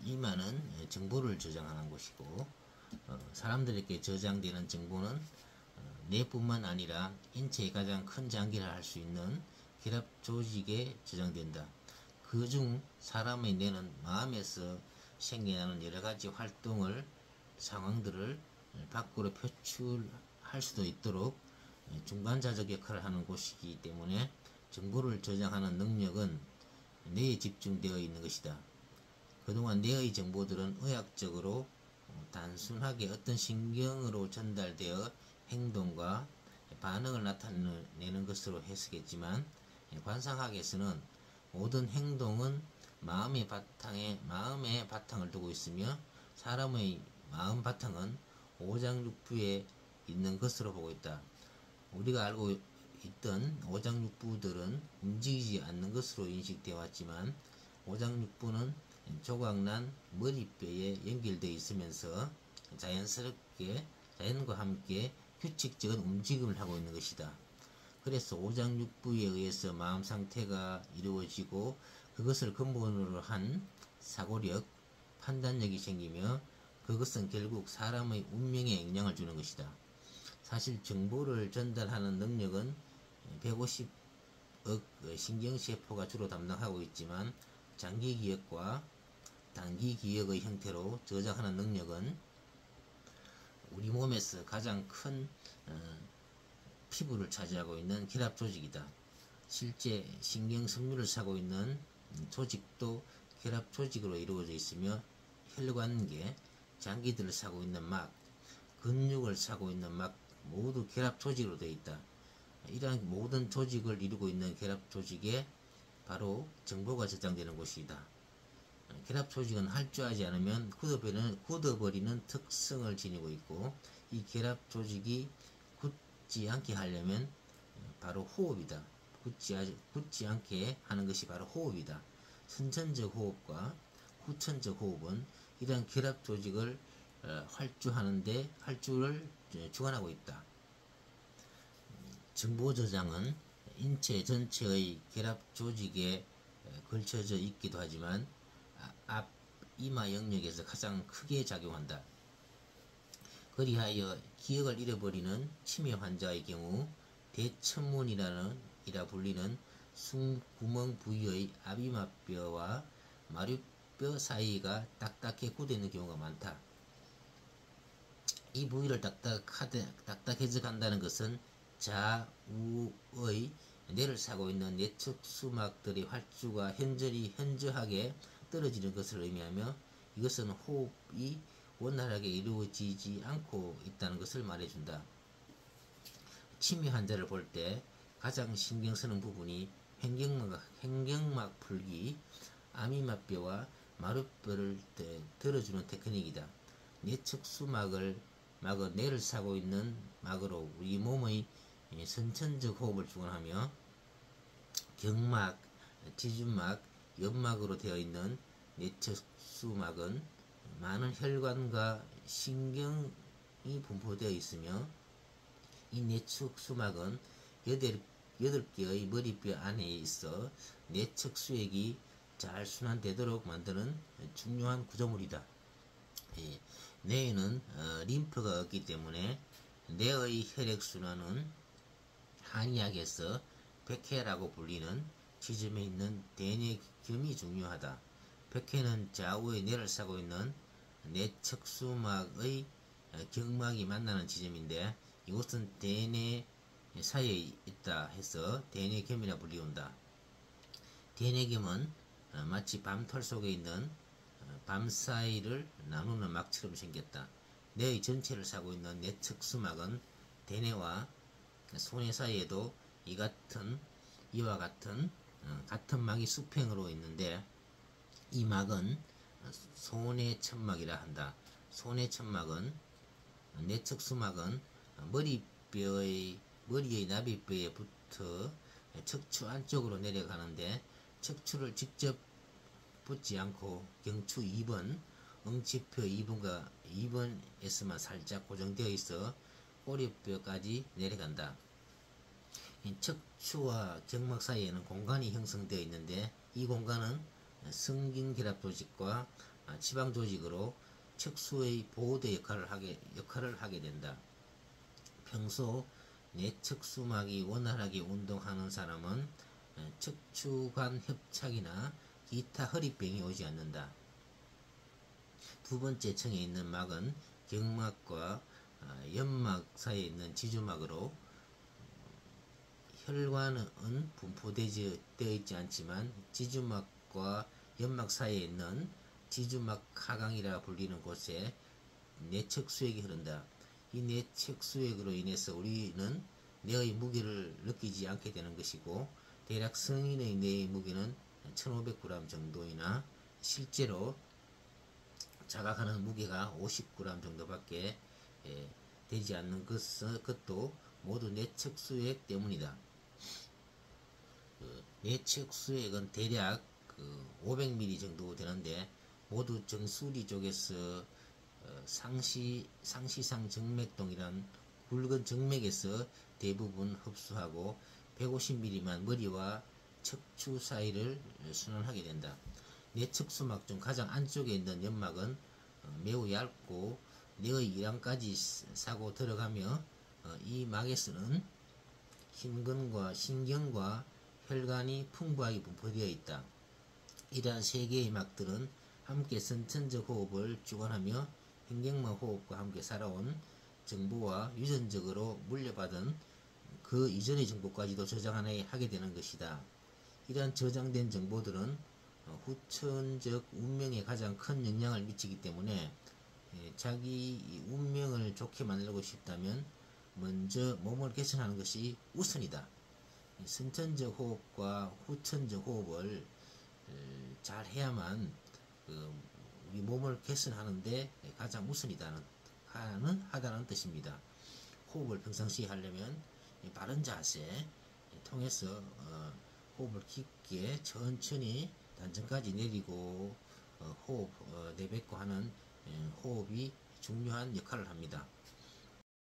이마는 정보를 저장하는 곳이고, 사람들에게 저장되는 정보는 뇌뿐만 아니라 인체의 가장 큰 장기를 할 수 있는 결합 조직에 저장된다. 그중 사람의 뇌는 마음에서 생겨나는 여러가지 활동을, 상황들을 밖으로 표출할 수도 있도록 중간자적 역할을 하는 곳이기 때문에 정보를 저장하는 능력은 뇌에 집중되어 있는 것이다. 그동안 뇌의 정보들은 의학적으로 단순하게 어떤 신경으로 전달되어 행동과 반응을 나타내는 것으로 해석했지만, 관상학에서는 모든 행동은 마음의 바탕을 두고 있으며, 사람의 마음 바탕은 오장육부에 있는 것으로 보고 있다. 우리가 알고 있던 오장육부들은 움직이지 않는 것으로 인식되어 왔지만, 오장육부는 조각난 머리뼈에 연결되어 있으면서 자연과 함께 규칙적인 움직임을 하고 있는 것이다. 그래서 오장육부에 의해서 마음 상태가 이루어지고, 그것을 근본으로 한 사고력, 판단력이 생기며, 그것은 결국 사람의 운명에 영향을 주는 것이다. 사실 정보를 전달하는 능력은 150억 신경세포가 주로 담당하고 있지만, 장기 기억과 단기 기억의 형태로 저장하는 능력은 우리 몸에서 가장 큰 피부를 차지하고 있는 결합 조직이다. 실제 신경 섬유를 사고 있는 조직도 결합 조직으로 이루어져 있으며, 혈관계, 장기들을 사고 있는 막, 근육을 사고 있는 막 모두 결합 조직으로 되어 있다. 이러한 모든 조직을 이루고 있는 결합 조직에 바로 정보가 저장되는 곳이다. 결합 조직은 할주하지 않으면 굳어버리는 특성을 지니고 있고, 이 결합 조직이 굳지 않게 하려면 바로 호흡이다. 굳지 않게 하는 것이 바로 호흡이다. 선천적 호흡과 후천적 호흡은 이러한 결합 조직을 활주를 주관하고 있다. 정보 저장은 인체 전체의 결합 조직에 걸쳐져 있기도 하지만, 앞 이마 영역에서 가장 크게 작용한다. 그리하여 기억을 잃어버리는 치매 환자의 경우 대천문이라 불리는 숨구멍 부위의 앞이마뼈와 마류뼈 사이가 딱딱해 굳어있는 경우가 많다. 이 부위를 딱딱해져 간다는 것은 좌우의 뇌를 사고 있는 내측 수막들의 활주가 현저하게 떨어지는 것을 의미하며, 이것은 호흡이 원활하게 이루어지지 않고 있다는 것을 말해준다. 치매 환자를 볼 때 가장 신경 쓰는 부분이 횡격막 풀기, 앞이마뼈와 마루뼈를 들어주는 테크닉이다. 내측 수막은 뇌를 사고 있는 막으로 우리 몸의 선천적 호흡을 주관하며, 경막, 지준막, 연막으로 되어 있는 내측 수막은 많은 혈관과 신경이 분포되어 있으며, 이 내측 수막은 8개의 머리뼈 안에 있어 내측 수액이 잘 순환되도록 만드는 중요한 구조물이다. 뇌에는 림프가 없기 때문에 뇌의 혈액순환은 한의학에서 백회라고 불리는 지점에 있는 대뇌겸이 중요하다. 백회는 좌우의 뇌를 사고 있는 내측수막의 경막이 만나는 지점인데, 이곳은 대뇌 사이에 있다 해서 대뇌겸이라 불리운다. 대뇌겸은 마치 밤털 속에 있는 밤 사이를 나누는 막처럼 생겼다. 뇌의 전체를 사고 있는 내측 수막은 대뇌와 소뇌 사이에도 이와 같은 막이 수평으로 있는데, 이 막은 소뇌천막이라 한다. 소뇌천막은 내측 수막은 머리의 나비뼈에 붙어 척추 안쪽으로 내려가는데, 척추를 직접 붙지 않고 경추 2번, 응치표 2번에서만 살짝 고정되어 있어 꼬리뼈까지 내려간다. 척추와 경막 사이에는 공간이 형성되어 있는데, 이 공간은 성긴결합 조직과 지방 조직으로 척수의 보호대 역할을 하게 된다. 평소 내척수막이 원활하게 운동하는 사람은 척추관 협착이나 기타 허리병이 오지 않는다. 두 번째 층에 있는 막은 경막과 연막 사이에 있는 지주막으로 혈관은 분포되어 있지 않지만 지주막과 연막 사이에 있는 지주막 하강이라 불리는 곳에 내척수액이 흐른다. 이 내척수액으로 인해서 우리는 뇌의 무게를 느끼지 않게 되는 것이고, 대략 성인의 뇌의 무게는 1500g 정도이나 실제로 자각하는 무게가 50g 정도밖에 되지 않는 것도 모두 내척수액 때문이다. 내척수액은 대략 500ml 정도 되는데, 모두 정수리 쪽에서 상시상 정맥동이란 굵은 정맥에서 대부분 흡수하고 150ml만 머리와 척추 사이를 순환하게 된다. 내척수막 중 가장 안쪽에 있는 연막은 매우 얇고 뇌의 이랑까지 사고 들어가며 이 막에서는 흰근과 신경과 혈관이 풍부하게 분포되어 있다. 이러한 세 개의 막들은 함께 선천적 호흡을 주관하며 횡격막 호흡과 함께 살아온 정보와 유전적으로 물려받은 그 이전의 정보까지도 저장하게 되는 것이다. 이러한 저장된 정보들은 후천적 운명에 가장 큰 영향을 미치기 때문에 자기 운명을 좋게 만들고 싶다면 먼저 몸을 개선하는 것이 우선이다. 선천적 호흡과 후천적 호흡을 잘 해야만 우리 몸을 개선하는데 가장 우선이다는 하다는 뜻입니다. 호흡을 평상시에 하려면 바른 자세 통해서 호흡을 깊게 천천히 단전까지 내리고 호흡 내뱉고 하는 호흡이 중요한 역할을 합니다.